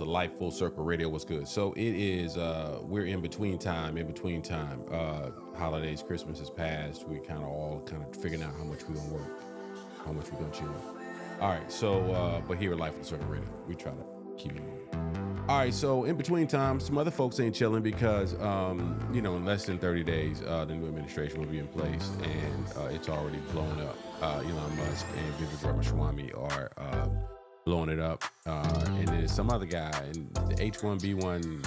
to Life Full Circle Radio. What's good? So it is, we're in between time. Holidays, Christmas has passed. We all figuring out how much we're going to work, how much we're going to chill. All right. So, but here at Life Full Circle Radio, we try to keep it moving. All right. So in between time, some other folks ain't chilling because, in less than 30 days, the new administration will be in place and it's already blown up. Elon Musk and Vivek Ramaswamy are, blowing it up, and there's some other guy and the H1B1,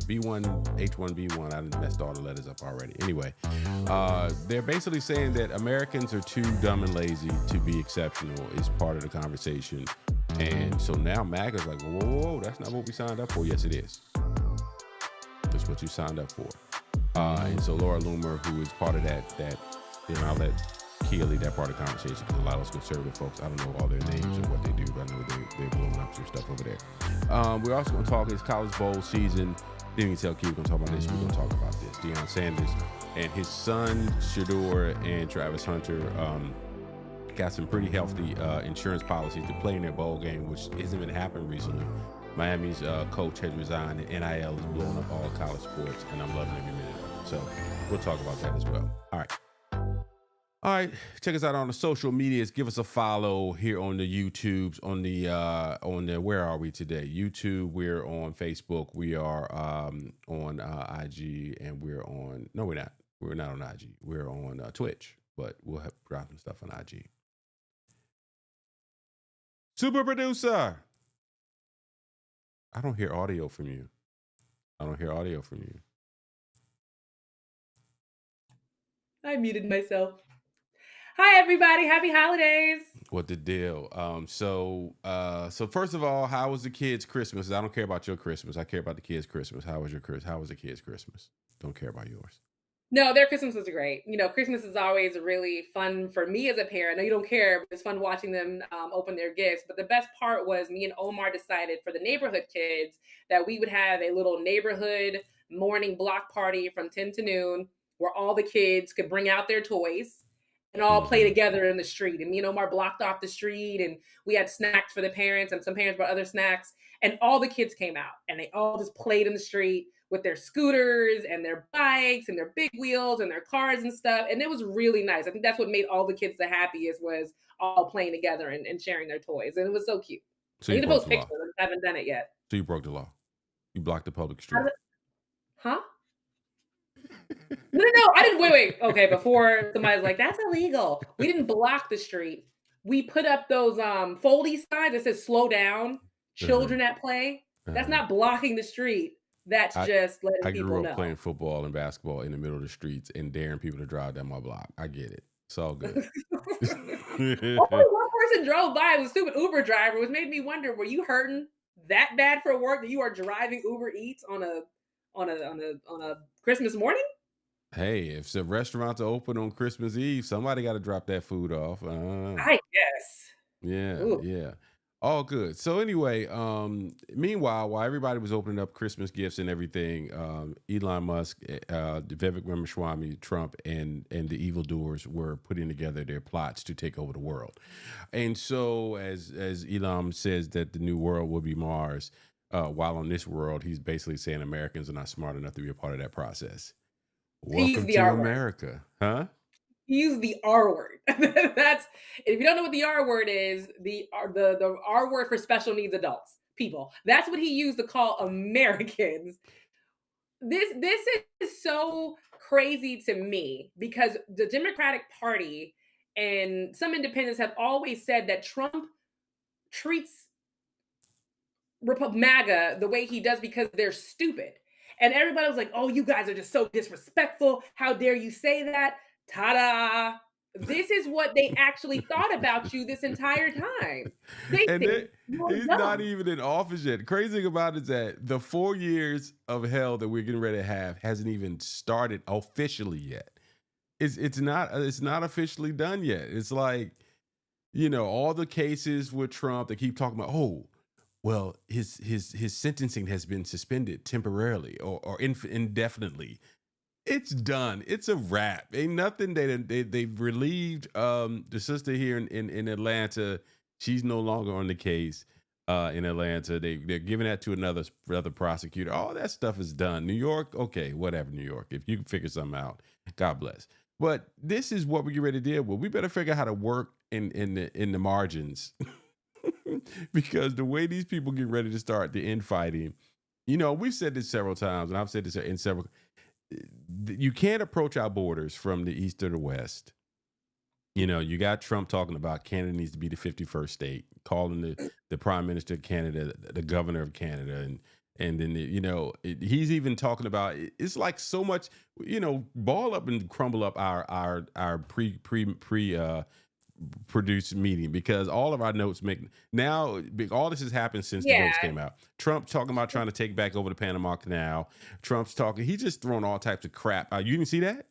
B1 H1B1. I messed all the letters up already. Anyway, they're basically saying that Americans are too dumb and lazy to be exceptional is part of the conversation, and so now MAGA's like, whoa, that's not what we signed up for. Yes, it is. That's what you signed up for. And so Laura Loomer, who is part of that, I'll let Kia lead that part of the conversation because a lot of those conservative folks, I don't know all their names and what they do, but I know they're blowing up some stuff over there. We're also going to talk, it's College Bowl season. Then we can tell Kia we're going to talk about this. We're going to talk about this. Deion Sanders and his son, Shador, and Travis Hunter got some pretty healthy insurance policies to play in their bowl game, which hasn't been happening recently. Miami's coach has resigned, and NIL is blowing up all college sports, and I'm loving every minute of it. So we'll talk about that as well. All right, check us out on the social medias. Give us a follow here on the YouTubes, on the where are we today? YouTube, we're on Facebook, we are on IG, and we're not on IG. We're on Twitch, but we'll have dropping stuff on IG. Super producer, I don't hear audio from you. I muted myself. Hi, everybody. Happy holidays. What the deal? So first of all, how was the kids' Christmas? I don't care about your Christmas. I care about the kids' Christmas. How was the kids' Christmas? Don't care about yours. No, their Christmas was great. Christmas is always really fun for me as a parent. No, you don't care, but it's fun watching them open their gifts. But the best part was me and Omar decided for the neighborhood kids that we would have a little neighborhood morning block party from 10 to noon where all the kids could bring out their toys and all play together in the street. And me and Omar blocked off the street and we had snacks for the parents and some parents brought other snacks. And all the kids came out and they all just played in the street with their scooters and their bikes and their big wheels and their cars and stuff. And it was really nice. I think that's what made all the kids the happiest was all playing together and sharing their toys. And it was so cute. So I you need to broke post the law. pictures. I haven't done it yet. So you broke the law. You blocked the public street. Huh? No. I didn't. Wait. Okay, before somebody's like, that's illegal. We didn't block the street. We put up those foldy signs that says slow down, children at play. That's not blocking the street. That's just letting people know. I grew up playing football and basketball in the middle of the streets and daring people to drive down my block. I get it. It's all good. Only one person drove by. It was a stupid Uber driver, which made me wonder, were you hurting that bad for work that you are driving Uber Eats on a Christmas morning? Hey, if the restaurants are open on Christmas Eve, somebody got to drop that food off. I guess. Yeah. All good. So anyway, meanwhile, while everybody was opening up Christmas gifts and everything, Elon Musk, Vivek Ramaswamy, Trump, and the evildoers were putting together their plots to take over the world. And so, as Elon says that the new world will be Mars, while on this world, he's basically saying Americans are not smart enough to be a part of that process. Welcome to America, huh? Use the R word. That's, if you don't know what the R word is, the R word for special needs adults, people. That's what he used to call Americans. This is so crazy to me because the Democratic Party and some independents have always said that Trump treats MAGA the way he does because they're stupid. And everybody was like, oh, you guys are just so disrespectful. How dare you say that? Ta-da! This is what they actually thought about you this entire time. He's not even in office yet. Crazy thing about it is that the 4 years of hell that we're getting ready to have hasn't even started officially yet. It's not officially done yet. It's like, all the cases with Trump, they keep talking about, oh, well, his sentencing has been suspended temporarily or indefinitely. It's done. It's a wrap. Ain't nothing. They've relieved the sister here in Atlanta. She's no longer on the case. in Atlanta. They're giving that to another prosecutor. All that stuff is done. New York, okay, whatever. New York, if you can figure something out, God bless. But this is what we get ready to deal with. We better figure out how to work in the margins because the way these people get ready to start the infighting, we've said this several times, and I've said this in several. You can't approach our borders from the east or the west. You got Trump talking about Canada needs to be the 51st state, calling the prime minister of Canada the governor of Canada, and then he's even talking about it's like so much, ball up and crumble up our produced meeting because all of our notes make now all this has happened since the Yeah. notes came out. Trump talking about trying to take back over the Panama Canal. Trump's talking. He's just throwing all types of crap out. You didn't see that?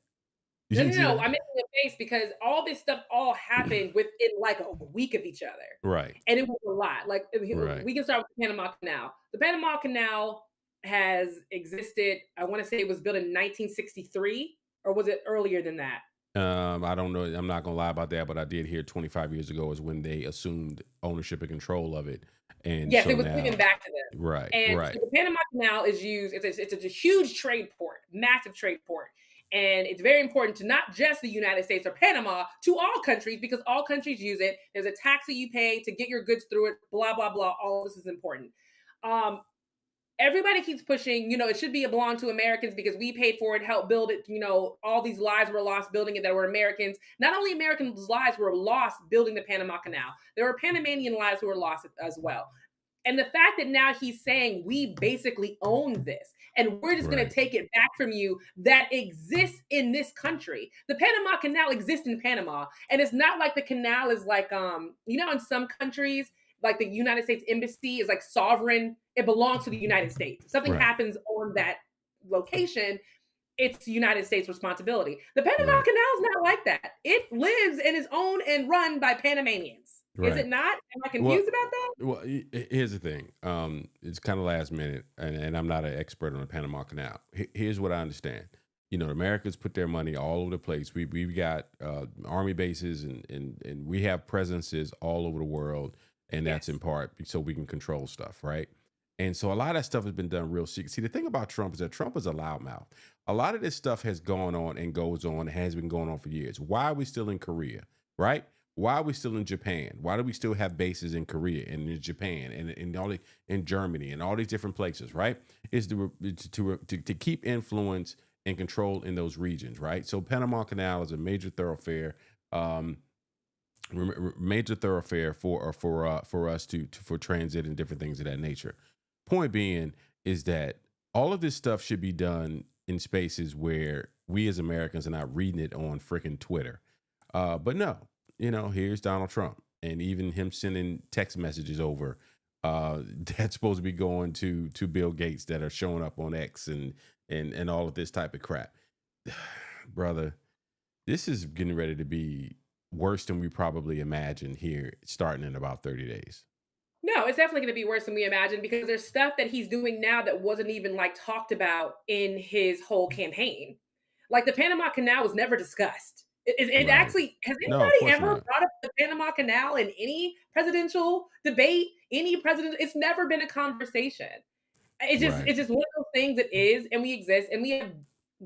You No, no, didn't see no. that? I'm making a face because all this stuff all happened within like a week of each other. Right. And it was a lot. Like Right. we can start with the Panama Canal. The Panama Canal has existed. I want to say it was built in 1963, or was it earlier than that? I don't know. I'm not gonna lie about that, but I did hear 25 years ago is when they assumed ownership and control of it, and Yes, so it was given now, back to them. right, And right, so the Panama Canal is used. It's a huge trade port, massive trade port, and it's very important to not just the United States or Panama, to all countries because all countries use it. There's a tax that you pay to get your goods through it. Blah blah blah. All this is important. Um, Everybody keeps pushing, it should be a belong to Americans because we paid for it, helped build it. All these lives were lost building it that were Americans. Not only Americans' lives were lost building the Panama Canal, there were Panamanian lives who were lost as well. And the fact that now he's saying we basically own this and we're just going to right, take it back from you that exists in this country. The Panama Canal exists in Panama. And it's not like the canal is like, in some countries, like the United States embassy is like sovereign. It belongs to the United States. If something right, happens on that location, it's the United States responsibility. The Panama right, Canal is not like that. It lives and is owned and run by Panamanians. Is right. it not? Am I Well, confused about that? here's the thing. It's kind of last minute, and I'm not an expert on the Panama Canal. Here's what I understand. Americans put their money all over the place. We've got army bases and we have presences all over the world, and that's in Yes. part so we can control stuff, right? And so a lot of that stuff has been done real secret. See, the thing about Trump is that Trump is a loudmouth. A lot of this stuff has gone on and goes on and has been going on for years. Why are we still in Korea, right? Why are we still in Japan? Why do we still have bases in Korea and in Japan and in Germany and all these different places, right? Is to keep influence and control in those regions, right? So Panama Canal is a major thoroughfare, um, major thoroughfare for us for transit and different things of that nature. Point being is that all of this stuff should be done in spaces where we as Americans are not reading it on freaking Twitter. But no, here's Donald Trump, and even him sending text messages over that's supposed to be going to Bill Gates that are showing up on X and all of this type of crap. Brother, this is getting ready to be worse than we probably imagined here, starting in about 30 days. No, it's definitely going to be worse than we imagined because there's stuff that he's doing now that wasn't even like talked about in his whole campaign. Like the Panama Canal was never discussed. It Right. actually has No, of anybody course ever not. brought up the Panama Canal in any presidential debate? Any president? It's never been a conversation. Right. It's just one of those things that is, and we exist, and we have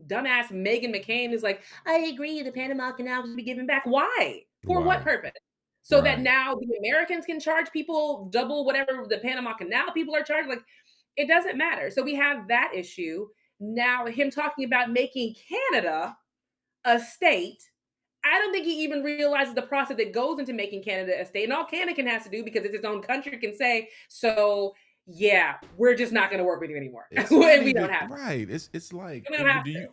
dumbass Megan McCain is like, I agree, the Panama Canal should be given back. Why? For what Why? purpose? So that Right. now the Americans can charge people double whatever the Panama Canal people are charged. Like, it doesn't matter. So we have that issue. Now, him talking about making Canada a state. I don't think he even realizes the process that goes into making Canada a state. And all Canada can has to do because it's its own country can say, so yeah, we're just not going to work with you anymore. It's not And we don't even have to. right. It's like, We don't have do to.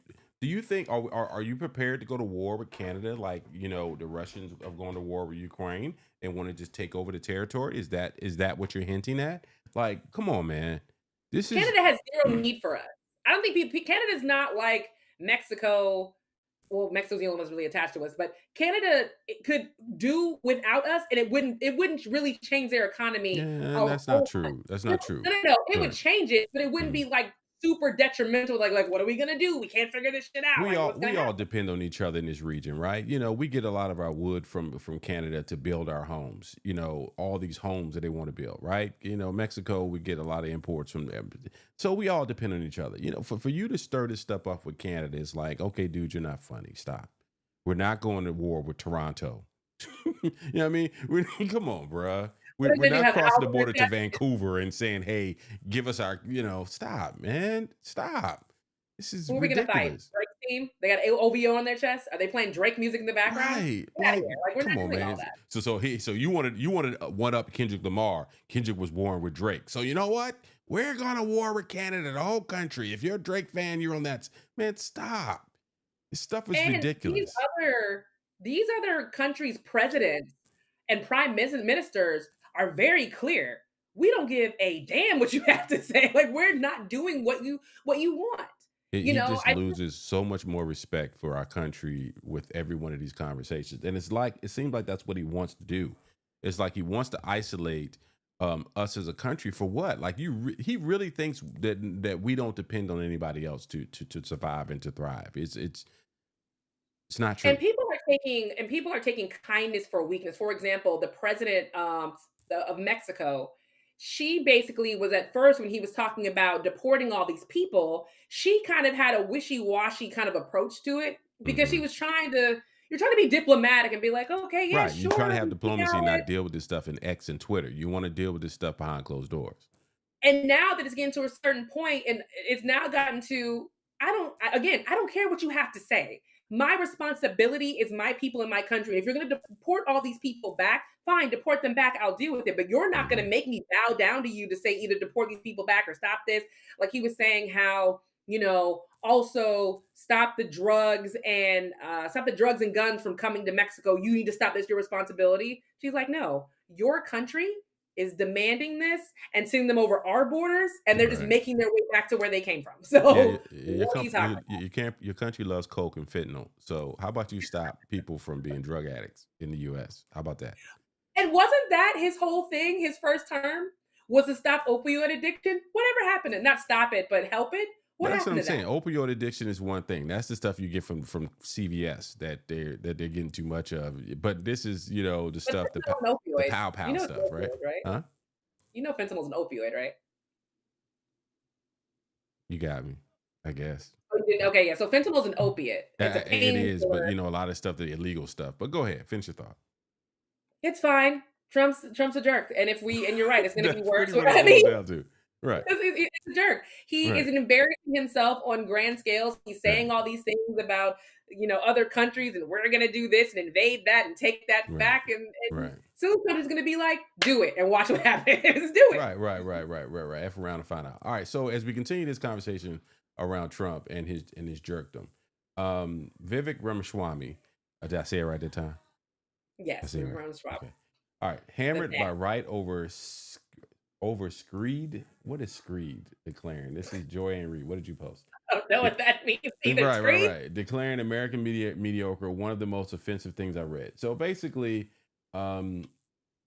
you think are you prepared to go to war with Canada like the Russians are going to war with Ukraine and want to just take over the territory? Is that what you're hinting at? Like, come on, man. This is Canada has zero need for us. I don't think Canada's not like Mexico. Well, Mexico's the only one that's really attached to us, but Canada could do without us, and it wouldn't really change their economy yeah, a that's not whole. true. That's No, not true. no, no, no. It Go would ahead. change it, but it wouldn't Mhm. be like super detrimental. Like what are we gonna do? We can't figure this shit out. We Like all what's gonna we all happen? depend on each other in this region, right? We get a lot of our wood from Canada to build our homes. All these homes that they want to build, right? Mexico, we get a lot of imports from them. So we all depend on each other. For you to stir this stuff up with Canada, it's like, okay, dude, you're not funny. Stop. We're not going to war with Toronto. You know what I mean? Come on, bruh. We're, What are we're we gonna do? not Have crossing the Alvin border to Vancouver and saying, hey, give us our, stop, man. Stop. This is Who are we gonna fight? ridiculous. Drake's team? They got OVO on their chest? Are they playing Drake music in the background? Right. Get out of Like, here. Like, we're come not on, doing all man. that. So you wanted one up Kendrick Lamar. Kendrick was born with Drake. So you know what? We're gonna war with Canada, the whole country. If you're a Drake fan, you're on that. Man, stop. This stuff is And ridiculous. these other countries' presidents and ministers are very clear. We don't give a damn what you have to say. Like we're not doing what you want. He just I loses so much more respect for our country with every one of these conversations, and it seems like that's what he wants to do. It's like he wants to isolate us as a country for what? Like he really thinks that we don't depend on anybody else to survive and to thrive. It's not And true. people are taking kindness for weakness. For example, the president of Mexico, she basically was at first when he was talking about deporting all these people, she kind of had a wishy-washy kind of approach to it because Hmm. she was trying to be diplomatic and be like, okay, yeah, Right. You're trying to sure, have we see diplomacy, how and it. not deal with this stuff in X and Twitter. You want to deal with this stuff behind closed doors. And now that it's getting to a certain point, and it's now gotten to, I don't care what you have to say. My responsibility is my people in my country. If you're going to deport all these people back, fine, deport them back. I'll deal with it. But you're not going to Hmm. make me bow down to you to say either deport these people back or stop this. Like he was saying, how also stop the drugs and guns from coming to Mexico. You need to stop this. Your responsibility. She's like, no, your country is demanding this and sending them over our borders, and they're just Right. making their way back to where they came from. Yeah, So what are you talking about? you can't. Your country loves coke and fentanyl. So how about you stop people from being drug addicts in the U.S.? How about that? And wasn't that his whole thing? His first term was to stop opioid addiction. Whatever happened to not stop it, but help it? What That's what happened I'm to that? saying. Opioid addiction is one thing. That's the stuff you get from CVS that they're getting too much of. But this is the But stuff fentanyl and the opioids. pow You pow know it's an stuff, right? opioid, right? Huh? You know fentanyl's an opioid, right? You got me. I guess. Oh, you didn't? Okay, yeah. So fentanyl's an opiate. It's a It is, but painkiller. a lot of stuff, the illegal stuff. But go ahead, finish your thought. It's fine. Trump's a jerk, and you're right. It's going to be That's worse. pretty what it I boils mean, down to. Right, it's a jerk. He is right, embarrassing himself on grand scales. He's right, saying all these things about other countries, and we're going to do this and invade that and take that right, back. And right. soon is going to be like, do it and watch what happens. Do it. Right. F around and find out. All right. So as we continue this conversation around Trump and his jerkdom, Vivek Ramaswamy, did I say it right that time? I Yes, say we it were right. around swap. Okay. All right. The Hammered by neck. right over screed. What is screed declaring? This is Joy-Ann Reid. What did you post? I don't know De- what that means either. Scream. right. Declaring American media mediocre, one of the most offensive things I read. So basically, um,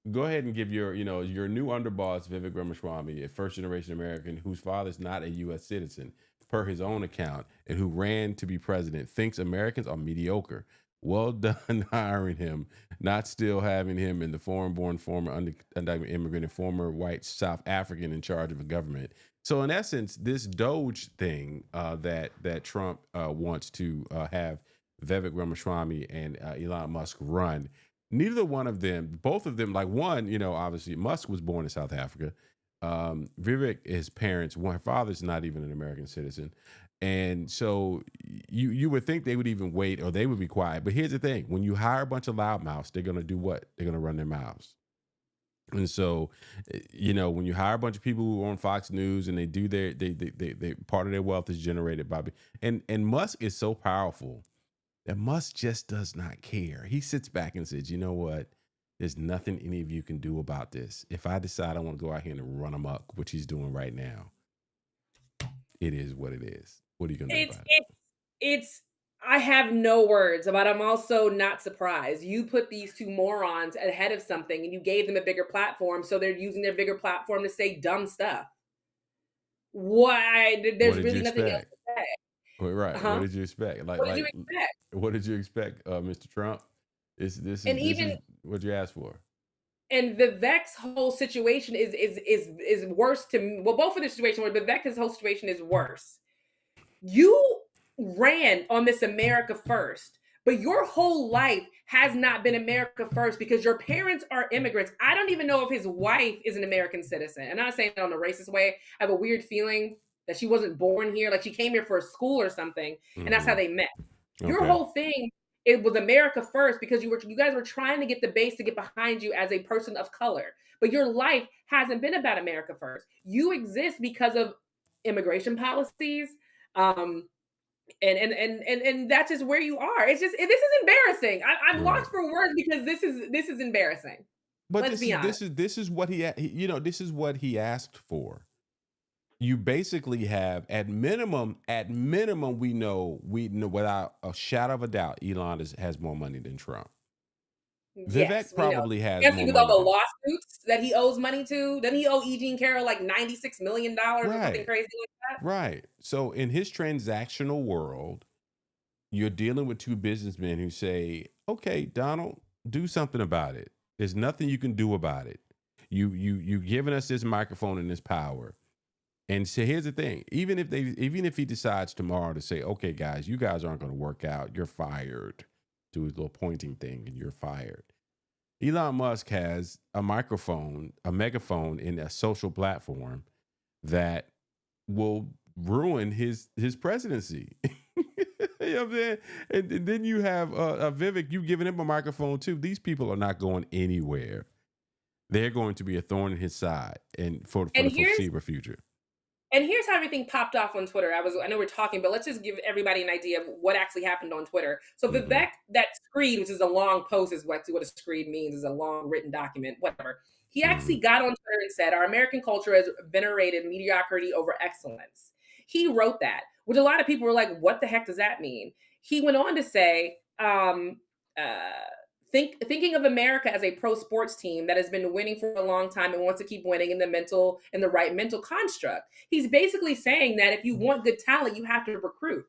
go ahead and give your new underboss Vivek Ramaswamy, a first generation American whose father's not a U.S. citizen, per his own account, and who ran to be president, thinks Americans are mediocre. Well done hiring him, not still having him in the foreign-born, former undocumented immigrant, and former white South African in charge of a government. So in essence, this Doge thing that Trump wants to have Vivek Ramaswamy and Elon Musk run, neither one of them, both of them, like one, obviously Musk was born in South Africa. Vivek, his parents, one, her father's not even an American citizen. And so you would think they would even wait or they would be quiet. But here's the thing: when you hire a bunch of loudmouths, they're gonna do what? They're gonna run their mouths. And so, when you hire a bunch of people who are on Fox News and they do they part of their wealth is generated by, and Musk is so powerful that Musk just does not care. He sits back and says, you know what? There's nothing any of you can do about this. If I decide I want to go out here and run amok, which he's doing right now, it is what it is. What are you gonna do It's about it? it's it's I have no words, but I'm also not surprised. You put these two morons ahead of something and you gave them a bigger platform, so they're using their bigger platform to say dumb stuff. Why? What There's did you really nothing else expect? to say. Well, right. What Huh? did you expect? What did you expect? What did you expect, Mr. Trump? And This even is what you asked for. and Vivek's whole situation is worse to me. Well, both of the situation where Vivek's whole situation is worse. You ran on this America first, but your whole life has not been America first because your parents are immigrants. I don't even know if his wife is an American citizen. I'm not saying that on a racist way. I have a weird feeling that she wasn't born here, like she came here for a school or something, and that's how Hmm. they met. Your Okay. whole thing, it was America first because you guys were trying to get the base to get behind you as a person of color. But your life hasn't been about America first. You exist because of immigration policies, um, and that's just where you are. This is embarrassing. I'm Right. lost for words because this is embarrassing. But Let's be honest. this is what this is what he asked for. You basically have at minimum we know without a shadow of a doubt Elon has more money than Trump. Yes, Vivek we know. probably has Especially more with all money the than lawsuits that he owes money to. Doesn't he owe Eugene Carroll like $96 million or something right. crazy like that? Right. So in his transactional world, you're dealing with two businessmen who say, "Okay, Donald, do something about it. There's nothing you can do about it. You giving us this microphone and this power." And so here's the thing: even if he decides tomorrow to say, "Okay, guys, you guys aren't going to work out. You're fired," do his little pointing thing, and you're fired. Elon Musk has a microphone, a megaphone in a social platform that will ruin his presidency. You know what I'm saying? And then you have Vivek, you giving him a microphone too. These people are not going anywhere. They're going to be a thorn in his side and for And the here's foreseeable future. And here's how everything popped off on Twitter. I know we're talking, but let's just give everybody an idea of what actually happened on Twitter. So Hmm. Vivek, that screed, which is a long post, is what a screed means, is a long written document, whatever. He Hmm. actually got on Twitter and said, "Our American culture has venerated mediocrity over excellence." He wrote that, which a lot of people were like, "What the heck does that mean?" He went on to say, uh, thinking of America as a pro sports team that has been winning for a long time and wants to keep winning in the right mental construct. He's basically saying that if you want good talent, you have to recruit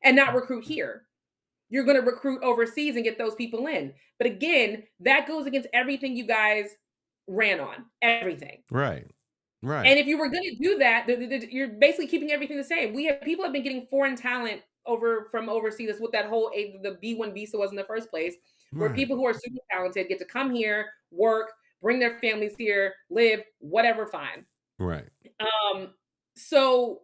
and not recruit here. You're going to recruit overseas and get those people in. But again, that goes against everything you guys ran on, everything. Right. And Right. if you were going to do that, you're basically keeping everything the same. People have been getting foreign talent over from overseas. That's what that whole the B1 visa was in the first place, where Right. people who are super talented get to come here, work, bring their families here, live, whatever, fine. Right. Um, so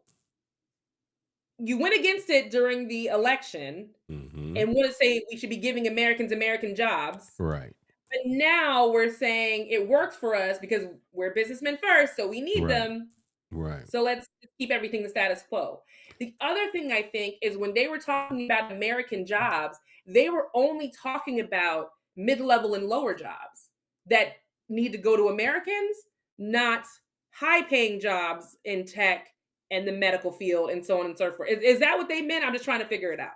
you went against it during the election Hmm. and want to say we should be giving Americans American jobs. Right. But now we're saying it works for us because we're businessmen first, so we need Right. them. Right. So let's keep everything the status quo. The other thing I think is when they were talking about American jobs, they were only talking about mid level and lower jobs that need to go to Americans, not high paying jobs in tech and the medical field and so on and so forth. Is that what they meant? I'm just trying to figure it out.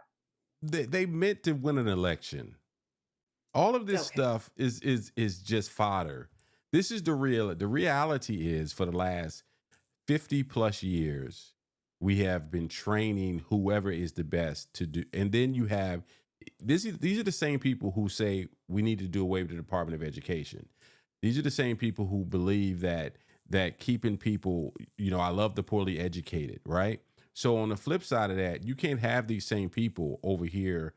They meant to win an election. All of this Okay. stuff is just fodder. This is the reality is for the last 50 plus years, we have been training whoever is the best to do. And then you have these are the same people who say we need to do away with the Department of Education. These are the same people who believe that keeping people, I love the poorly educated, right? So on the flip side of that, you can't have these same people over here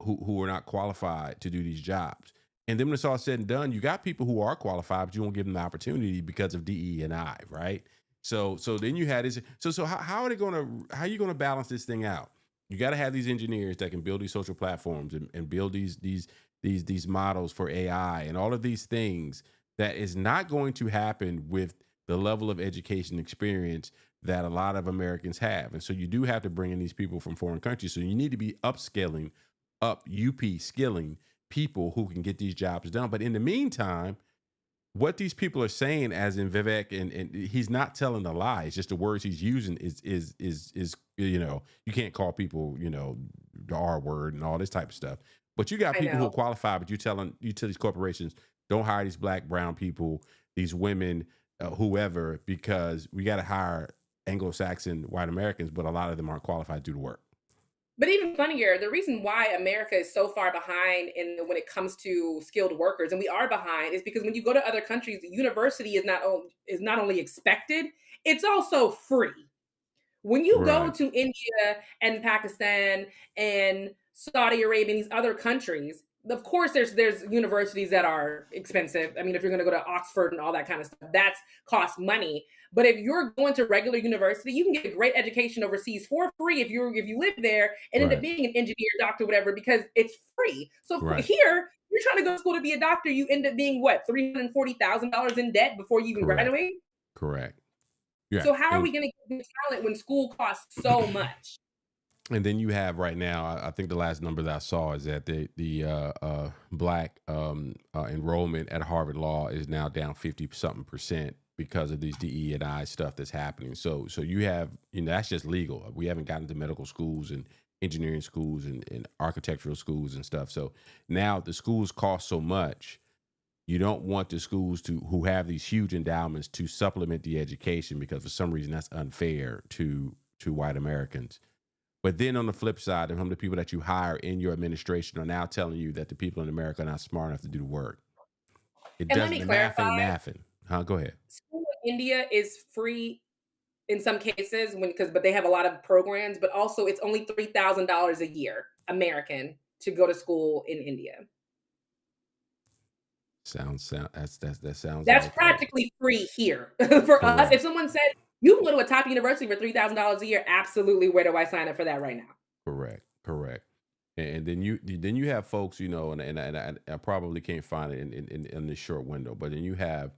who are not qualified to do these jobs. And then when it's all said and done, you got people who are qualified, but you won't give them the opportunity because of DE and I, right? So then you had this. So how are they how are you gonna balance this thing out? You got to have these engineers that can build these social platforms and build these models for AI and all of these things that is not going to happen with the level of education experience that a lot of Americans have. And so you do have to bring in these people from foreign countries. So you need to be upscaling, skilling people who can get these jobs done. But in the meantime, what these people are saying, as in Vivek, and he's not telling a lie. It's just the words he's using is you can't call people the R word and all this type of stuff. But you got I people who are know. qualified, but you tell these corporations don't hire these black, brown people, these women, whoever, because we got to hire Anglo-Saxon white Americans, but a lot of them aren't qualified to do the work. But even funnier, the reason why America is so far behind when it comes to skilled workers, and we are behind, is because when you go to other countries, the university is not only expected, it's also free. When you go Right, to India and Pakistan and Saudi Arabia and these other countries, of course there's universities that are expensive. I mean, if you're going to go to Oxford and all that kind of stuff, that's costs money. But if you're going to regular university, you can get a great education overseas for free if you live there and end up right, being an engineer, doctor, whatever, because it's free. So right. here, you're trying to go to school to be a doctor, you end up being what, $340,000 in debt before you even Correct, graduate. correct. Yeah, So how are and we going to get the talent when school costs so much? and then you have right now, I think the last number that I saw is that the black enrollment at Harvard Law is now down 50 something percent because of these DE and I stuff that's happening. So you have, that's just legal. We haven't gotten to medical schools and engineering schools and architectural schools and stuff. So now the schools cost so much. You don't want the schools who have these huge endowments to supplement the education because for some reason that's unfair to white Americans. But then on the flip side, some of the people that you hire in your administration are now telling you that the people in America are not smart enough to do the work. It And let doesn't. me The clarify, math ain't mathing. Huh? Go ahead. school in India is free in some cases but they have a lot of programs, but also it's only $3,000 a year American to go to school in India. That sounds That's like practically free here for us. If correct, someone said you can go to a top university for $3,000 a year, absolutely. Where do I sign up for that right now? correct. And then you have folks, and I probably can't find it in this short window, but then you have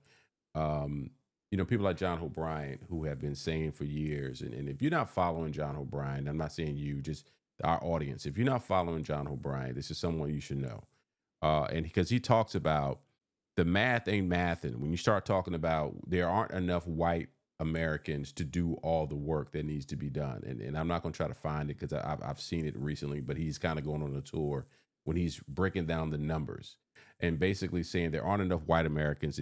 people like John O'Brien who have been saying for years, and if you're not following John O'Brien, I'm not saying you, just our audience, if you're not following John O'Brien, this is someone you should know. And because he talks about the math ain't mathing. When you start talking about there aren't enough white Americans to do all the work that needs to be done, and I'm not going to try to find it because I've seen it recently, but he's kind of going on a tour when he's breaking down the numbers and basically saying there aren't enough white Americans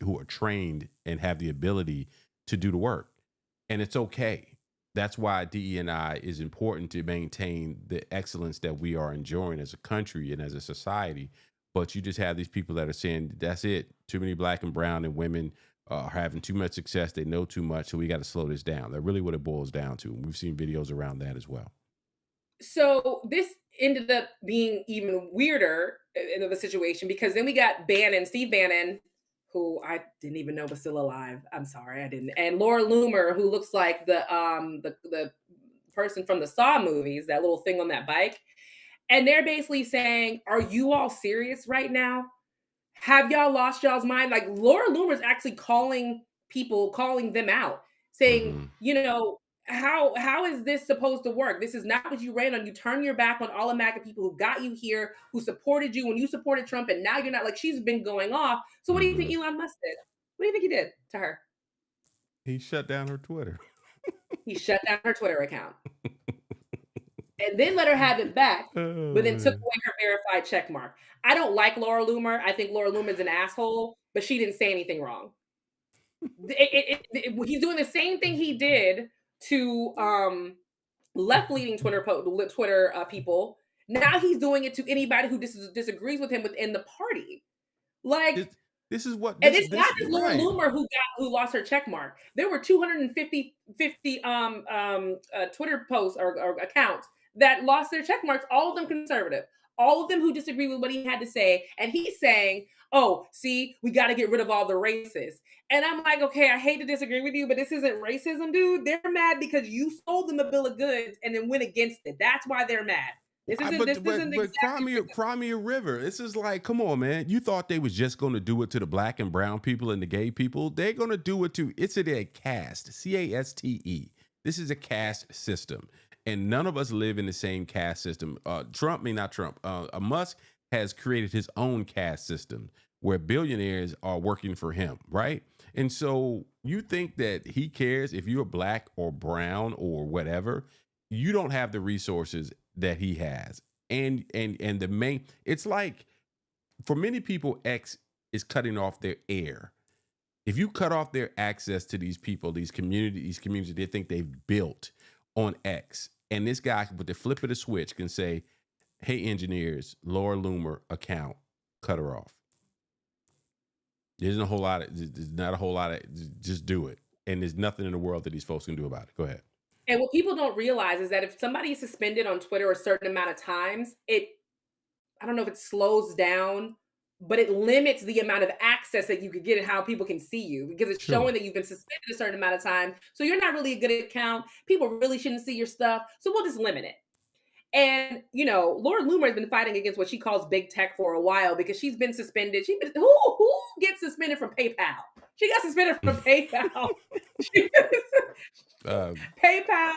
who are trained and have the ability to do the work, and it's okay. That's why DE&I is important to maintain the excellence that we are enjoying as a country and as a society. But you just have these people that are saying that's it. Too many black and brown and women are having too much success. They know too much, so we got to slow this down. That's really what it boils down to. We've seen videos around that as well. So this ended up being even weirder of a situation because then we got Steve Bannon, who I didn't even know was still alive. I'm sorry, I didn't. And Laura Loomer, who looks like the person from the Saw movies, that little thing on that bike. And they're basically saying, "Are you all serious right now? Have y'all lost y'all's mind?" Like Laura Loomer's actually calling them out, saying, Hmm. how is this supposed to work? This is not what you ran on. You turn your back on all American people who got you here, who supported you when you supported Trump, and now you're not. Like she's been going off. So what do you think Hmm. Elon Musk did? What do you think he did to her? He shut down her Twitter. He shut down her Twitter account and then let her have it back, Oh but then took man. away her verified check mark. I don't like Laura Loomer. I think Laura Loomer is an asshole, but she didn't say anything wrong. He's doing the same thing he did to left-leaning Twitter people. Now he's doing it to anybody who disagrees with him within the party. Like, This this is what and this it's not this just Laura right. Loomer who lost her check mark. There were 250 Twitter posts or accounts that lost their check marks. All of them conservative. All of them who disagree with what he had to say. And he's saying, "Oh, see, we got to get rid of all the racists." And I'm like, okay, I hate to disagree with you, but this isn't racism, dude. They're mad because you sold them a bill of goods and then went against it. That's why they're mad. This I, isn't but this but isn't but exactly racism. cry me a river. This is like, come on, man. You thought they was just going to do it to the black and brown people and the gay people. They're going to do it to. It's a caste, caste. This is a caste system, and none of us live in the same caste system. Trump, may not Trump. Musk has created his own caste system where billionaires are working for him, right? And so you think that he cares if you're black or brown or whatever? You don't have the resources that he has. And the main, it's like for many people, X is cutting off their air. If you cut off their access to these people, these communities they think they've built on X, and this guy, with the flip of the switch, can say, "Hey, engineers, Laura Loomer account, cut her off." There's a whole lot of, there's not a whole lot of, just do it. And there's nothing in the world that these folks can do about it. Go ahead. And what people don't realize is that if somebody is suspended on Twitter a certain amount of times, I don't know if it slows down, but it limits the amount of access that you could get and how people can see you because it's Sure. showing that you've been suspended a certain amount of time. So you're not really a good account. People really shouldn't see your stuff. So we'll just limit it. And Laura Loomer has been fighting against what she calls big tech for a while because she's been suspended. Who gets suspended from PayPal? She got suspended from PayPal. Uh, PayPal,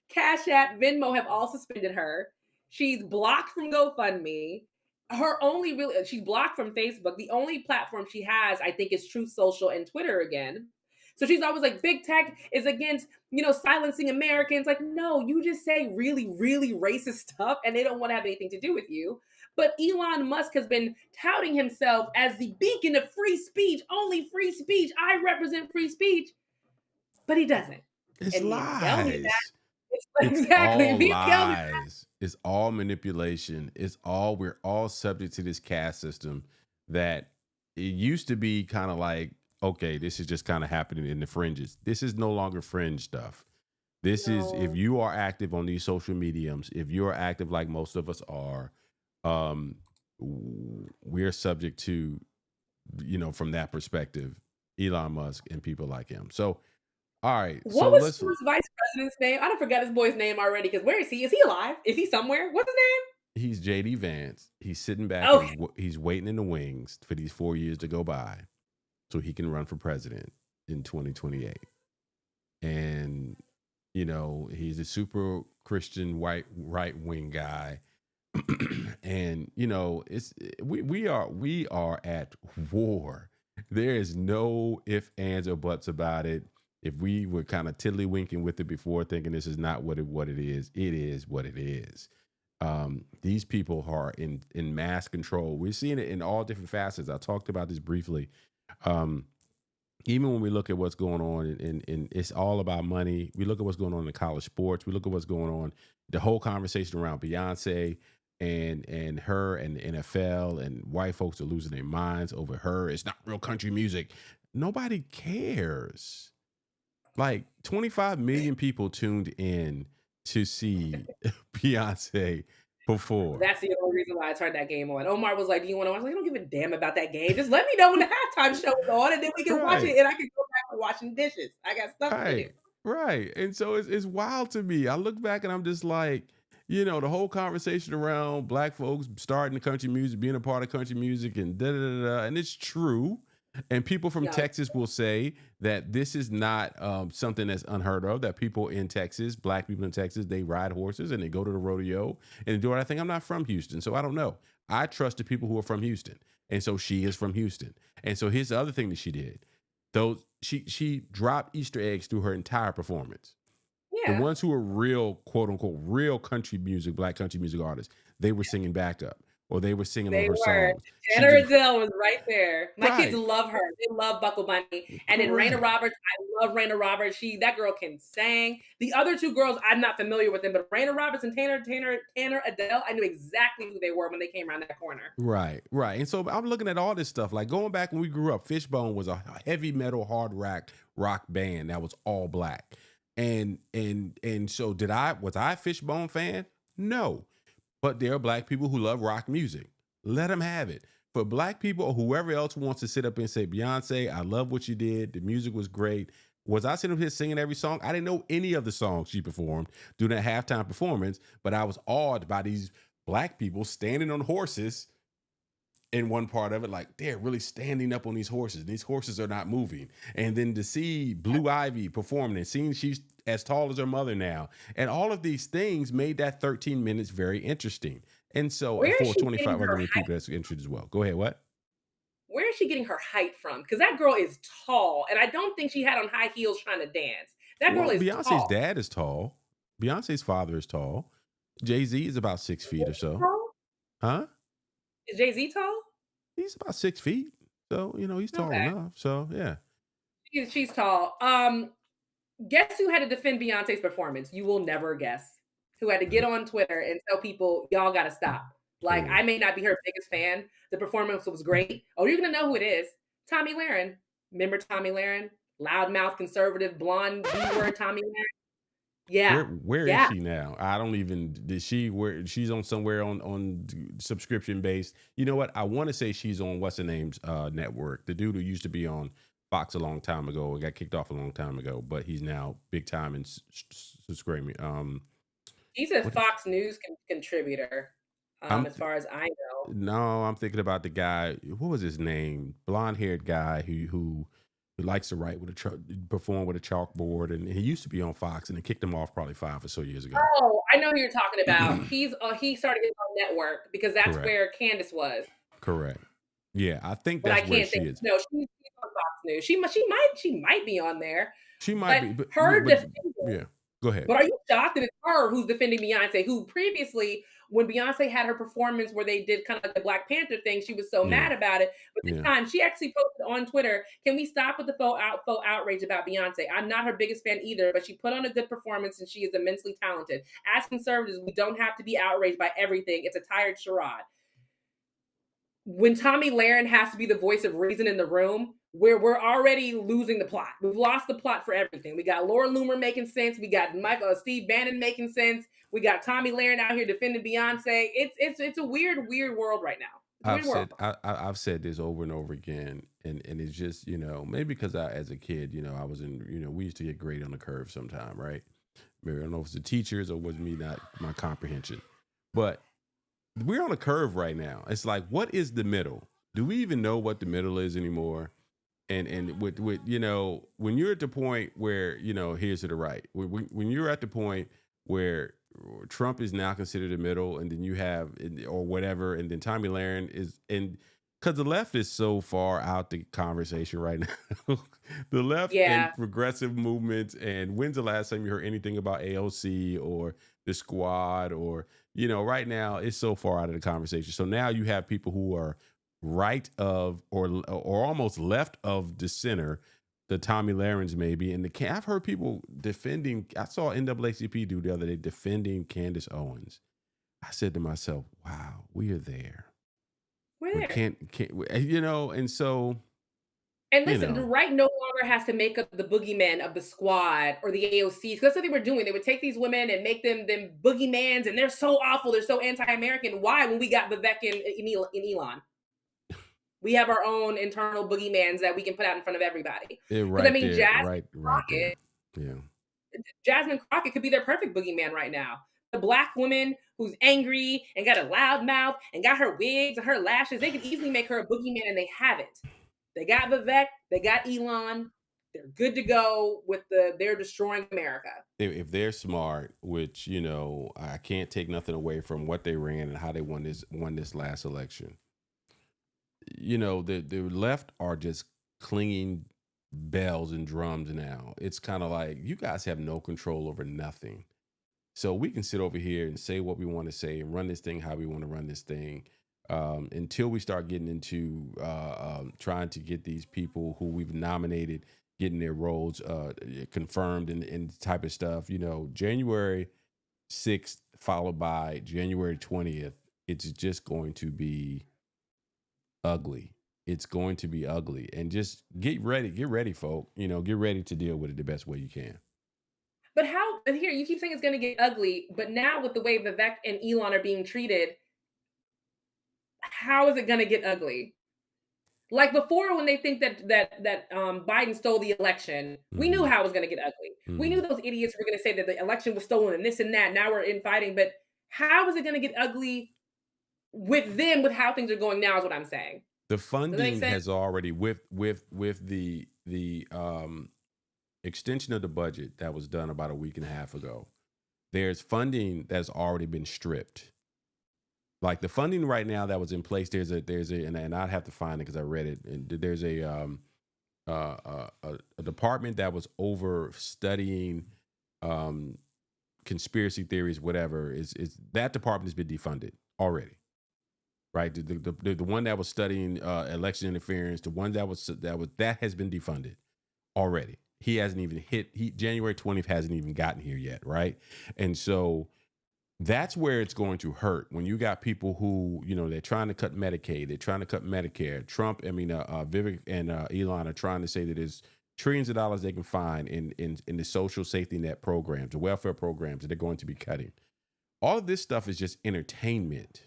Cash App, Venmo have all suspended her. She's blocked from GoFundMe. She's blocked from Facebook. The only platform she has, I think, is Truth Social and Twitter again. So she's always like, big tech is against, silencing Americans. Like, no, you just say really, really racist stuff and they don't want to have anything to do with you. But Elon Musk has been touting himself as the beacon of free speech, only free speech. I represent free speech, but he doesn't. it's And Miguel knew that. lies. It's It's exactly. all Miguel knew that. lies. It's all manipulation. We're all subject to this caste system that it used to be kind of like, okay, this is just kind of happening in the fringes. This is no longer fringe stuff. This is, if No. you are active on these social mediums, if you're active like most of us are, um, we're subject to, from that perspective, Elon Musk and people like him. So, all right. So What was let's, Trump's vice president's name? I don't forget his boy's name already. Because where is he? Is he alive? Is he somewhere? What's his he's JD Vance. He's sitting back name? and Okay. he's waiting in the wings for these 4 years to go by so he can run for president in 2028. And, he's a super Christian white right wing guy. And, we are at war. There is no ifs, ands, or buts about it. If we were kind of tiddly-winking with it before, thinking this is not what it is what it is. These people are in mass control. We're seeing it in all different facets. I talked about this briefly. Um, Even when we look at what's going on, and it's all about money. We look at what's going on in college sports. We look at what's going on, the whole conversation around Beyonce and her and the NFL, and white folks are losing their minds over her. It's not real country music. Nobody cares. Like 25 million people tuned in to see Beyonce perform. That's the only reason why I turned that game on. Omar was like, "Do you want to watch?" I was like, "I don't give a damn about that game. Just let me know when the halftime show is on, and then we can watch Right. it, and I can go back to washing dishes. I got stuff to do." Right. Right. And so it's wild to me. I look back and I'm just like, the whole conversation around black folks starting the country music, being a part of country music, and da da da da. And it's true. And people from No, Texas will say that this is not something that's unheard of, that people in Texas, black people in Texas, they ride horses and they go to the rodeo and do it. I think I'm not from Houston, so I don't know. I trust the people who are from Houston. And so she is from Houston. And so here's the other thing that she did. Those she dropped Easter eggs through her entire performance. The yeah, ones who were real, quote unquote, real country music, black country music artists, they were singing backup or they were singing on they her were. songs. She Tanner just Adele was right there. My kids right, love her. They love Buckle Bunny. And then Raina correct. Roberts, I love Raina Roberts. That girl can sing. The other two girls, I'm not familiar with them, but Raina Roberts and Tanner Adele, I knew exactly who they were when they came around that corner. Right, right. And so I'm looking at all this stuff, like going back when we grew up, Fishbone was a heavy metal hard rock band that was all black. And so was I a Fishbone fan? No. But there are black people who love rock music. Let them have it. For black people or whoever else wants to sit up and say, Beyonce, I love what you did. The music was great. Was I sitting up here singing every song? I didn't know any of the songs she performed during that halftime performance, but I was awed by these black people standing on horses in one part of it, like they're really standing up on these horses. These horses are not moving. And then to see Blue Ivy performing and seeing she's as tall as her mother now, and all of these things made that 13 minutes very interesting. And so Where is for she getting 25 other her million people, that's interesting as well. Go ahead. What? Where is she getting her height from? Because that girl is tall, and I don't think she had on high heels trying to dance. That girl Well, is Beyonce's tall. dad is tall. Beyonce's father is tall. Jay-Z is about 6 feet or so. Tall? Huh? Is Jay Z tall? He's about 6 feet. So, he's tall Okay. enough. So, yeah. she's tall. Guess who had to defend Beyonce's performance? You will never guess. Who had to get on Twitter and tell people, y'all got to stop. Like, Who? I may not be her biggest fan. The performance was great. Oh, you're going to know who it is. Tommy Lahren. Remember Tommy Lahren? Loudmouth, conservative, blonde, B word Tommy Lahren. Yeah. Where is Yeah. she now? I don't even did she where she's on somewhere on subscription based. You know what? I want to say she's on what's the name's network. The dude who used to be on Fox a long time ago and got kicked off a long time ago, but he's now big time and screaming. He's a What is Fox News contributor, I'm as far as I know. no, I'm thinking about the guy. What was his name? Blonde haired guy who likes to write with perform with a chalkboard, and he used to be on Fox, and they kicked him off probably 5 or so years ago. Oh, I know who you're talking about. He started his own network because that's Correct. where Candace was. Correct. Yeah, I think But I that's where can't she think. is. No, she's on Fox News. She might be on there. She might But be, but yeah, her defending. yeah. Go ahead. But are you shocked that it's her who's defending Beyonce? Who previously, when Beyonce had her performance where they did kind of like the Black Panther thing, she was so Yeah, mad about it. But this yeah. time, she actually posted on Twitter, "Can we stop with the faux outrage about Beyonce? I'm not her biggest fan either, but she put on a good performance and she is immensely talented. As conservatives, we don't have to be outraged by everything. It's a tired charade." When Tommy Lahren has to be the voice of reason in the room, where we're already losing the plot. We've lost the plot for everything. We got Laura Loomer making sense. We got Steve Bannon making sense. We got Tommy Lahren out here defending Beyonce. It's a weird world right now. It's a weird world. I've said this over and over again, and it's just maybe because as a kid I was in we used to get grade on the curve sometime, right? Maybe I don't know if it's the teachers or was me not my comprehension, but we're on a curve right now. It's like, what is the middle? Do we even know what the middle is anymore? And with when you're at the point where here's to the right, when you're at the point where Trump is now considered the middle, and then you have or whatever, and then Tommy Lahren is, and because the left is so far out the conversation right now, the left and Yeah. progressive movements. And when's the last time you heard anything about AOC or the Squad or right now it's so far out of the conversation. So now you have people who are right of or almost left of the center, the Tommy Lahrens maybe, and I've heard people defending. I saw NAACP do the other day defending Candace Owens. I said to myself, "Wow, we are there. We're We there. can't, and so And listen, the right no longer has to make up the boogeyman of the Squad or the AOCs. Because that's what they were doing. They would take these women and make them boogeymans, and they're so awful. They're so anti-American. Why? When we got Vivek and Elon, we have our own internal boogeymans that we can put out in front of everybody. yeah, Because I right mean, there, right there, yeah." Jasmine Crockett could be their perfect boogeyman right now. The Black woman who's angry and got a loud mouth and got her wigs and her lashes, they could easily make her a boogeyman, and they haven't. They got Vivek, they got Elon. They're good to go with they're destroying America. If they're smart, which I can't take nothing away from what they ran and how they won this last election. The left are just clinging bells and drums now. It's kind of like, you guys have no control over nothing. So we can sit over here and say what we want to say and run this thing how we want to run this thing, until we start getting into trying to get these people who we've nominated, getting their roles confirmed and type of stuff. January 6th followed by January 20th. It's just going to be ugly. It's going to be ugly, and just get ready, folk. Get ready to deal with it the best way you can. But here, you keep saying it's going to get ugly, but now with the way Vivek and Elon are being treated, how is it going to get ugly? Like before, when they think that Biden stole the election, we knew how it was going to get ugly. We knew those idiots were going to say that the election was stolen and this and that. Now we're infighting, but how is it going to get ugly with them, with how things are going now? Is what I'm saying. The funding has already with the extension of the budget that was done about a week and a half ago. There's funding that's already been stripped. Like the funding right now that was in place, there's a and I'd have to find it because I read it. And there's a department that was over studying conspiracy theories, whatever. Is that department has been defunded already? Right, the one that was studying election interference, the one that has been defunded. already. He hasn't even January 20th hasn't even gotten here yet, right? And so that's where it's going to hurt when you got people who, they're trying to cut Medicaid, they're trying to cut Medicare. Vivek and Elon are trying to say that there's trillions of dollars they can find in the social safety net programs, the welfare programs that they're going to be cutting. All of this stuff is just entertainment.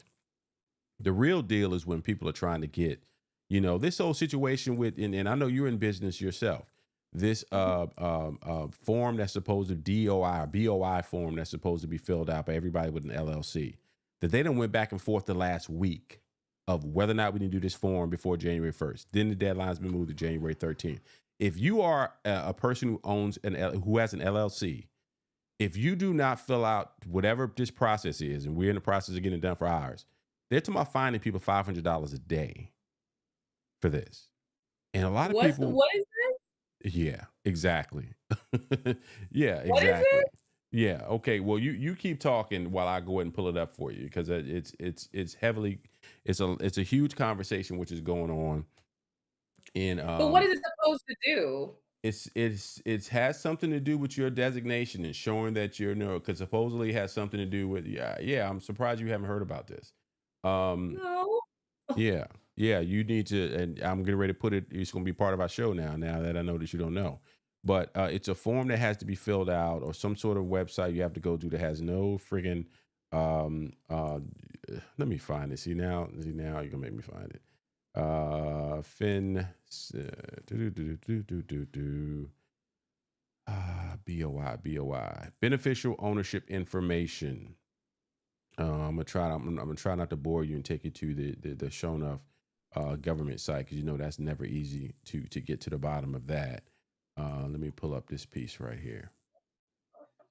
The real deal is when people are trying to get, this whole situation with, and I know you're in business yourself, this form that's supposed to DOI or BOI form that's supposed to be filled out by everybody with an LLC, that they done went back and forth the last week of whether or not we need to do this form before January 1st. Then the deadline's been moved to January 13th. If you are a person who owns who has an LLC, if you do not fill out whatever this process is, and we're in the process of getting it done for ours, they're talking about finding people $500 a day for this. And a lot of people, What is yeah, exactly. Yeah, what is exactly. it? Yeah. Okay. Well, you keep talking while I go ahead and pull it up for you, because it's heavily, it's a huge conversation which is going on in But what is it supposed to do? it has something to do with your designation and showing that you're because supposedly it has something to do with, yeah. I'm surprised you haven't heard about this. Um, No. yeah, yeah. You need to, and I'm getting ready to put it. It's going to be part of our show now. Now that I know that you don't know, but it's a form that has to be filled out, or some sort of website you have to go to that has no friggin' um uh let me find it. See now you're gonna make me find it. Fin BOI beneficial ownership information. I'm gonna try not to bore you and take you to the shown off government site, because that's never easy to get to the bottom of that. Let me pull up this piece right here.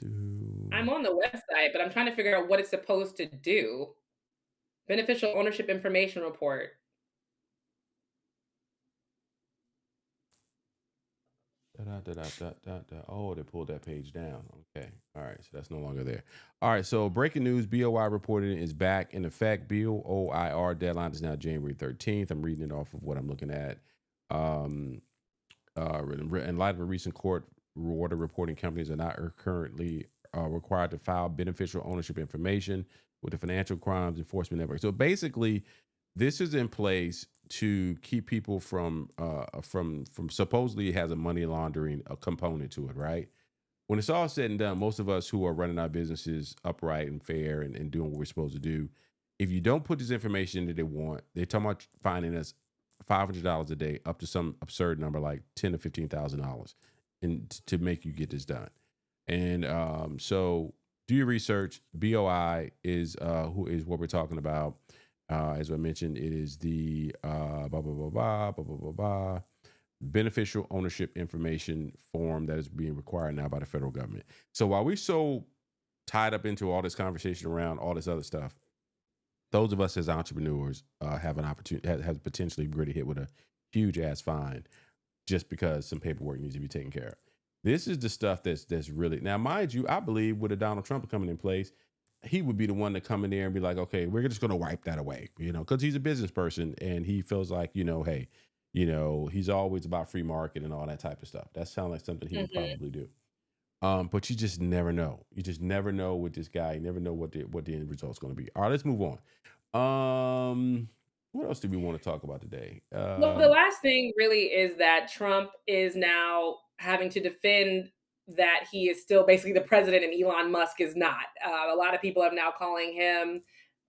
I'm on the website, but I'm trying to figure out what it's supposed to do. Beneficial ownership information report. Oh, they pulled that page down. Okay. All right. So that's no longer there. All right. So breaking news, BOI reporting is back in effect. BOIR deadline is now January 13th. I'm reading it off of what I'm looking at. In light of a recent court order reporting, companies are not currently required to file beneficial ownership information with the Financial Crimes Enforcement Network. So basically, this is in place to keep people from supposedly it has a money laundering a component to it, right? When it's all said and done, most of us who are running our businesses upright and fair and doing what we're supposed to do, if you don't put this information that they want, they're talking about finding us $500 a day up to some absurd number like $10,000 to $15,000, and to make you get this done. And so do your research. BOI is who is what we're talking about. As I mentioned, it is the beneficial ownership information form that is being required now by the federal government. So while we're so tied up into all this conversation around all this other stuff, those of us as entrepreneurs have an opportunity, have potentially really hit with a huge ass fine just because some paperwork needs to be taken care of. This is the stuff that's really, now mind you, I believe with a Donald Trump coming in place, he would be the one to come in there and be like, okay, we're just going to wipe that away, because he's a business person and he feels like, hey, he's always about free market and all that type of stuff. That sounds like something he would probably do. But you just never know. You just never know with this guy. You never know what the end result's going to be. All right, let's move on. What else do we want to talk about today? Well, the last thing really is that Trump is now having to defend that he is still basically the president and Elon Musk is not. A lot of people are now calling him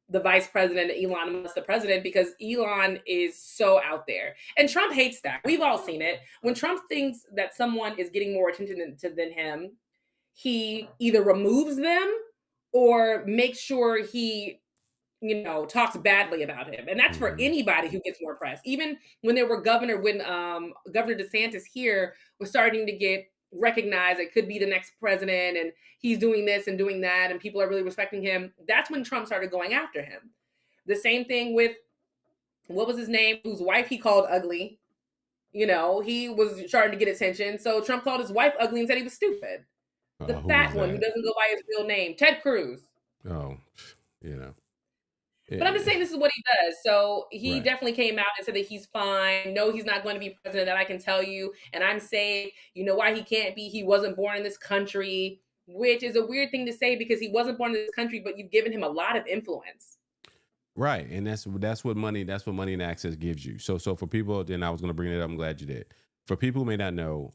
the vice president and Elon Musk the president because Elon is so out there. And Trump hates that. We've all seen it. When Trump thinks that someone is getting more attention than him, he either removes them or makes sure he talks badly about him. And that's for anybody who gets more press. Even when Governor DeSantis here was starting to get recognized, it could be the next president, and he's doing this and doing that, and people are really respecting him. That's when Trump started going after him. The same thing with, what was his name, whose wife he called ugly. He was starting to get attention. So Trump called his wife ugly and said he was stupid. The fat one who doesn't go by his real name, Ted Cruz. Oh, But I'm just saying this is what he does. So he Right. definitely came out and said that he's fine. No, he's not going to be president, that I can tell you. And I'm saying, you know why he can't be? He wasn't born in this country, which is a weird thing to say because he wasn't born in this country, but you've given him a lot of influence. Right, and that's what money and access gives you. So for people, then I was going to bring it up. I'm glad you did. For people who may not know,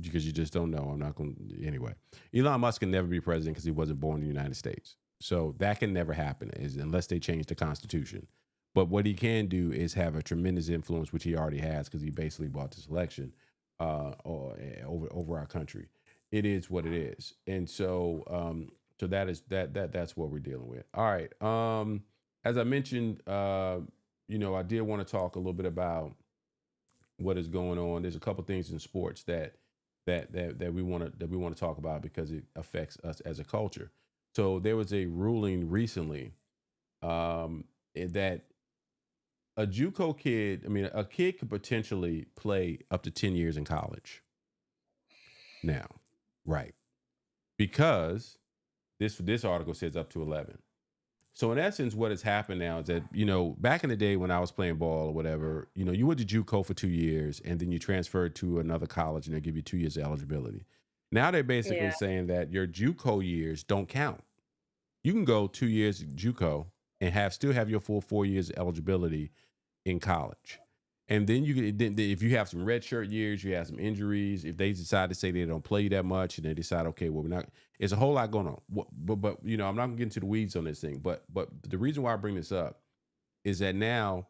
because you just don't know, I'm not going to anyway. Elon Musk can never be president because he wasn't born in the United States. So that can never happen is unless they change the Constitution. But what he can do is have a tremendous influence, which he already has because he basically bought this election over our country. It is what it is, and so that's what we're dealing with. All right. As I mentioned, I did want to talk a little bit about what is going on. There's a couple things in sports that we want to talk about because it affects us as a culture. So there was a ruling recently that a JUCO kid, I mean, a kid could potentially play up to 10 years in college now, right? Because this article says up to 11. So in essence, what has happened now is that, back in the day when I was playing ball or whatever, you went to JUCO for 2 years and then you transferred to another college and they give you 2 years of eligibility. Now they're basically Yeah. saying that your JUCO years don't count. You can go 2 years JUCO and still have your full 4 years eligibility in college. And then if you have some red shirt years, you have some injuries, if they decide to say they don't play you that much and they decide, okay, well, we're not, it's a whole lot going on. But I'm not gonna get into the weeds on this thing. But the reason why I bring this up is that now,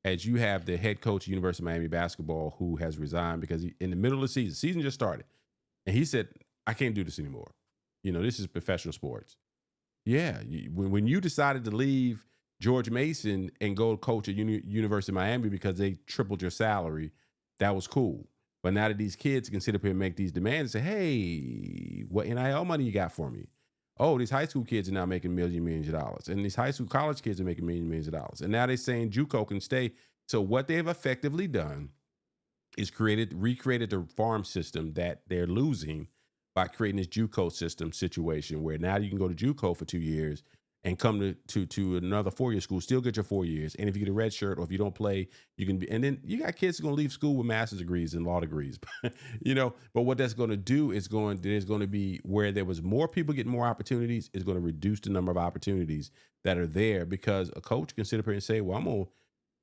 as you have the head coach of University of Miami basketball who has resigned because in the middle of the season just started, and he said, I can't do this anymore. This is professional sports. Yeah, when you decided to leave George Mason and go coach at University of Miami because they tripled your salary, that was cool. But now that these kids can sit up here and make these demands and say, hey, what NIL money you got for me? Oh, these high school kids are now making millions of dollars. And these high school college kids are making millions of dollars. And now they're saying JUCO can stay. So what they've effectively done is recreated the farm system that they're losing by creating this JUCO system situation where now you can go to JUCO for 2 years and come to another 4-year school, still get your 4 years. And if you get a red shirt or if you don't play, you can be, and then you got kids who are going to leave school with master's degrees and law degrees, but what that's going to do is there's going to be where there was more people getting more opportunities is going to reduce the number of opportunities that are there because a coach can sit up here and say, well, I'm going to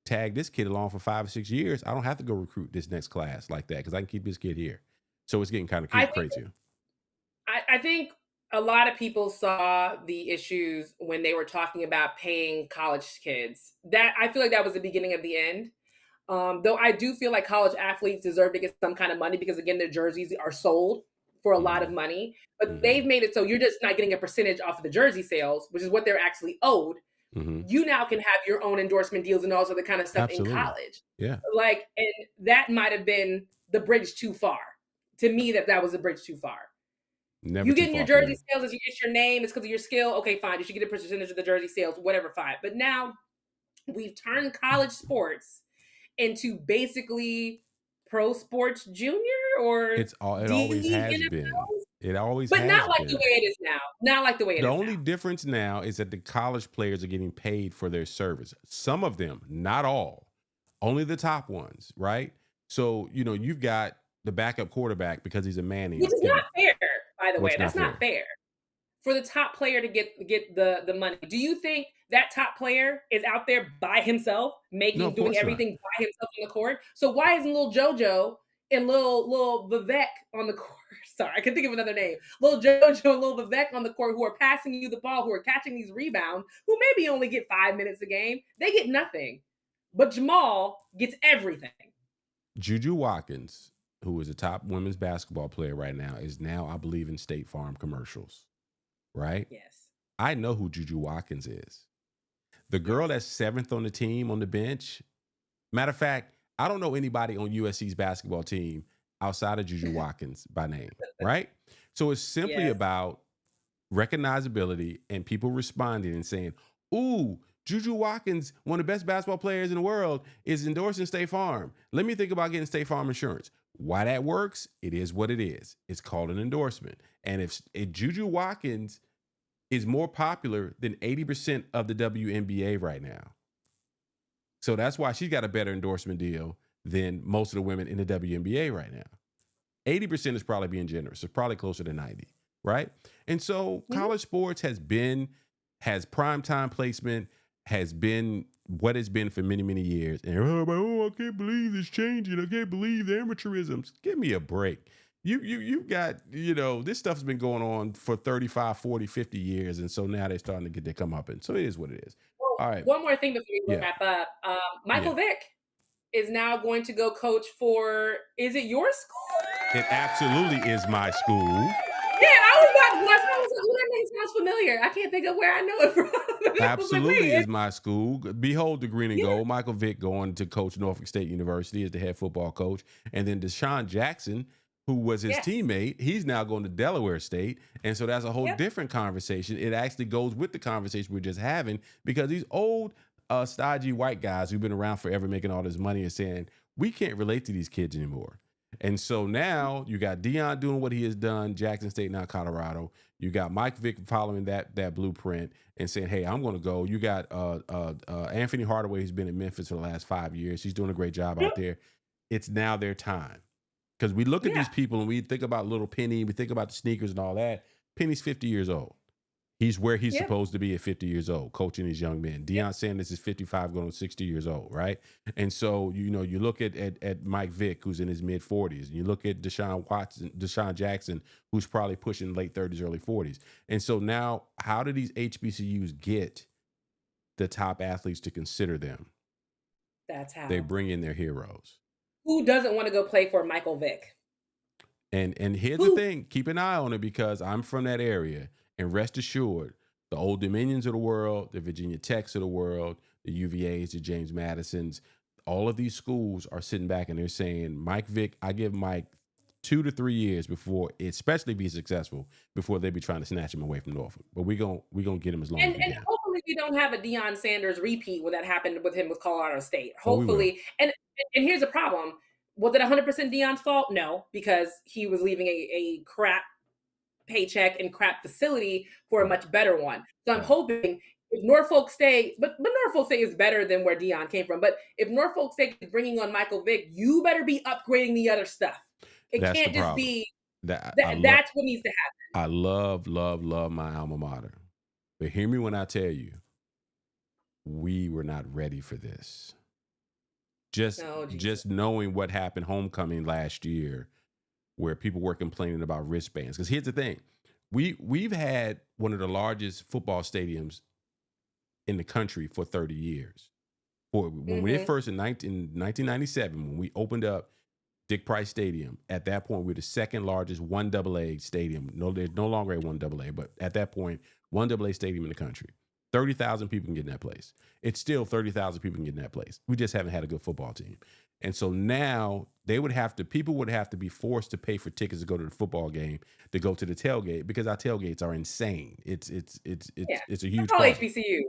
tag this kid along for 5 or 6 years. I don't have to go recruit this next class like that because I can keep this kid here. So it's getting kind of I think crazy. I think a lot of people saw the issues when they were talking about paying college kids. That I feel like that was the beginning of the end. Though I do feel like college athletes deserve to get some kind of money because again, their jerseys are sold for a lot of Hmm. money. But Hmm. they've made it so you're just not getting a percentage off of the jersey sales, which is what they're actually owed. Hmm. You now can have your own endorsement deals and all this other kind of stuff in Absolutely. college. Yeah. Like, and that might have been the bridge too far. To me, that was the bridge too far. Never You too getting your far for jersey me. sales as you get your name, it's because of your skill. Okay, fine. You should get a percentage of the jersey sales, whatever, fine. But now we've turned college sports into basically pro sports junior or It D always League has been. NFL, It always but not has like the been. way it is now. Not like the way it The is only now. difference now is that the college players are getting paid for their service. Some of them, not all, only the top ones, right? So, you've got the backup quarterback because he's a Manning. Which is not fair, by the way. What's That's not not fair? fair for the top player to get the money. Do you think that top player is out there by himself, No, of doing course not. everything by himself on the court? So why isn't little JoJo and little Vivek on the court? Sorry, I can think of another name. Little JoJo and little Vivek on the court who are passing you the ball, who are catching these rebounds, who maybe only get 5 minutes a game. They get nothing. But Jamal gets everything. Juju Watkins, who is a top women's basketball player right now, is now, I believe, in State Farm commercials, right? Yes. I know who Juju Watkins is. The girl Yes. that's seventh on the team on the bench. Matter of fact, I don't know anybody on USC's basketball team outside of Juju Watkins by name, right? So it's simply Yes. about recognizability and people responding and saying, ooh, Juju Watkins, one of the best basketball players in the world, is endorsing State Farm. Let me think about getting State Farm insurance. Why that works, it is what it is. It's called an endorsement. And if Juju Watkins is more popular than 80% of the WNBA right now. So that's why she's got a better endorsement deal than most of the women in the WNBA right now. 80% is probably being generous. It's probably closer to 90, right? And so college sports has primetime placement, has been what it's been for many, many years. And I can't believe it's changing. I can't believe the amateurisms. Give me a break. You got, this stuff's been going on for 35, 40, 50 years. And so now they're starting to get their comeuppance. So it is what it is. Well, All right. one more thing before we Yeah. wrap up. Michael Yeah. Vick is now going to go coach for, is it your school? It absolutely is my school. Yeah, I was like, oh, that name sounds familiar. I can't think of where I know it from. Absolutely is my school. Behold the green and gold. Michael Vick going to coach Norfolk State University as the head football coach. And then Deshaun Jackson, who was his teammate, he's now going to Delaware State. And so that's a whole different conversation. It actually goes with the conversation we're just having, because these old, stodgy white guys who've been around forever making all this money are saying, we can't relate to these kids anymore. And so now you got Deion doing what he has done, Jackson State, now Colorado. You got Mike Vick following that blueprint and saying, hey, I'm going to go. You got Anthony Hardaway, who's been in Memphis for the last 5 years. He's doing a great job out there. It's now their time. Because we look at these people and we think about little Penny, we think about the sneakers and all that. Penny's 50 years old. He's where he's supposed to be at 50 years old, coaching these young men. Deion Sanders is 55, going on 60 years old, right? And so, you look at Mike Vick, who's in his mid-40s, and you look at Deshaun Jackson, who's probably pushing late 30s, early 40s. And so now, how do these HBCUs get the top athletes to consider them? That's how. They bring in their heroes. Who doesn't want to go play for Michael Vick? And here's the thing, keep an eye on it, because I'm from that area. And rest assured, the Old Dominions of the world, the Virginia Techs of the world, the UVAs, the James Madisons, all of these schools are sitting back and they're saying, Mike Vick, I give Mike 2 to 3 years before, especially be successful, before they be trying to snatch him away from Norfolk. But we're gonna get him as long as we can. And hopefully we don't have a Deion Sanders repeat when that happened with him with Colorado State. Hopefully. And here's the problem. Was it 100% Deion's fault? No, because he was leaving a crap paycheck and crap facility for a much better one. So I'm hoping if Norfolk State, but Norfolk State is better than where Deion came from. But if Norfolk State is bringing on Michael Vick, you better be upgrading the other stuff. That's can't just be that's what needs to happen. I love my alma mater. But hear me when I tell you, we were not ready for this. Just knowing what happened homecoming last year, where people were complaining about wristbands. Because here's the thing. We've had one of the largest football stadiums in the country for 30 years. When we first in 1997, when we opened up Dick Price Stadium, at that point, we're the second largest 1AA stadium. No, there's no longer a 1AA, but at that point, 1AA stadium in the country. 30,000 people can get in that place. It's still 30,000 people can get in that place. We just haven't had a good football team. And so now people would have to be forced to pay for tickets to go to the football game, to go to the tailgate, because our tailgates are insane. It's a huge problem. HBCU.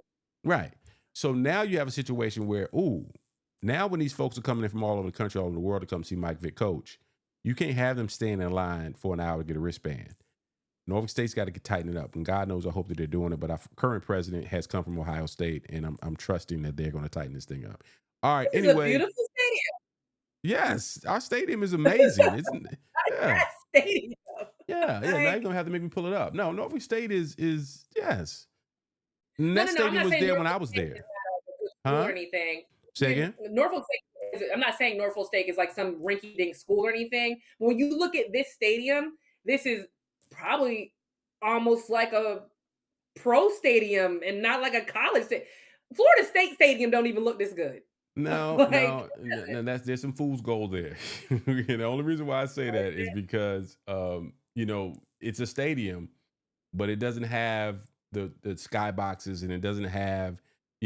Right. So now you have a situation where, now when these folks are coming in from all over the country, all over the world to come see Mike Vick coach, you can't have them staying in line for an hour to get a wristband. Norfolk State's got to tighten it up, and God knows I hope that they're doing it. But our current president has come from Ohio State, and I'm trusting that they're going to tighten this thing up. All right. This anyway, is a beautiful stadium. Yes, our stadium is amazing. Isn't it? Yeah. Stadium. Yeah. Now you're gonna have to make me pull it up. No, Norfolk State is yes. That stadium was there when I was there. Or anything. Say again? Norfolk State. I'm not saying Norfolk State is like some rinky-dink school or anything. When you look at this stadium, this is probably almost like a pro stadium and not like a college stadium. Florida State Stadium don't even look this good. No, there's some fool's gold there. The only reason why I say that is because it's a stadium, but it doesn't have the skyboxes, and it doesn't have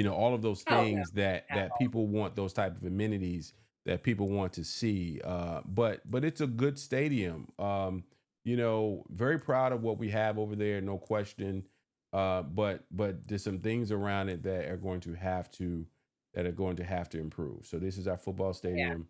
all of those things that people want, those type of amenities that people want to see. But it's a good stadium. Very proud of what we have over there, no question. But there's some things around it that are going to have to improve. So this is our football stadium.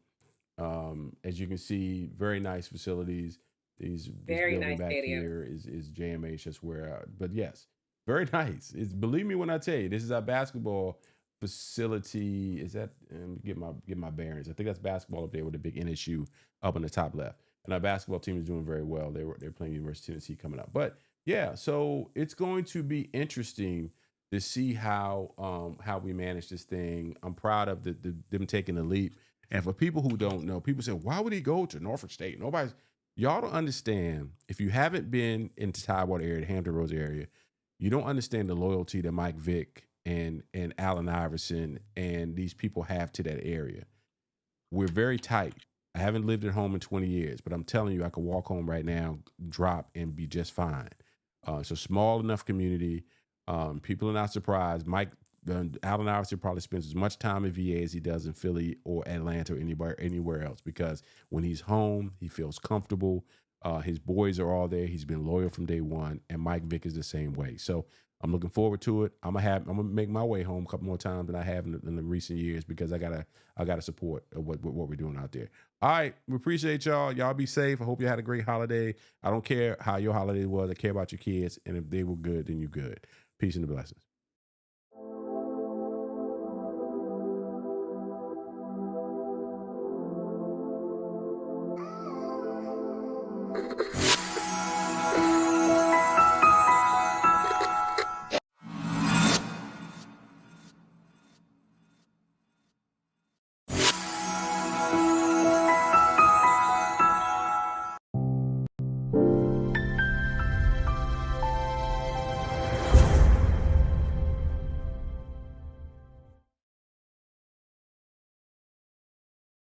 As you can see, very nice facilities. This very building nice back stadium. here is JMH. That's where, but yes. Very nice. It's believe me when I tell you, this is our basketball facility. Is that get my bearings? I think that's basketball up there with the big NSU up on the top left. And our basketball team is doing very well. They're playing University of Tennessee coming up. But yeah, so it's going to be interesting to see how we manage this thing. I'm proud of them taking the leap. And for people who don't know, people say, why would he go to Norfolk State? Y'all don't understand. If you haven't been into Tidewater area, the Hampton Roads area, you don't understand the loyalty that Mike Vick and Allen Iverson and these people have to that area. We're very tight. I haven't lived at home in 20 years, but I'm telling you, I could walk home right now, drop, and be just fine. It's a small enough community. People are not surprised. Allen Iverson probably spends as much time in VA as he does in Philly or Atlanta or anywhere else, because when he's home, he feels comfortable. His boys are all there. He's been loyal from day one, and Mike Vick is the same way. So I'm looking forward to it. I'm gonna make my way home a couple more times than I have in the recent years, because I gotta support what we're doing out there. All right, we appreciate y'all. Y'all be safe. I hope you had a great holiday. I don't care how your holiday was. I care about your kids, and if they were good, then you're good. Peace and blessings.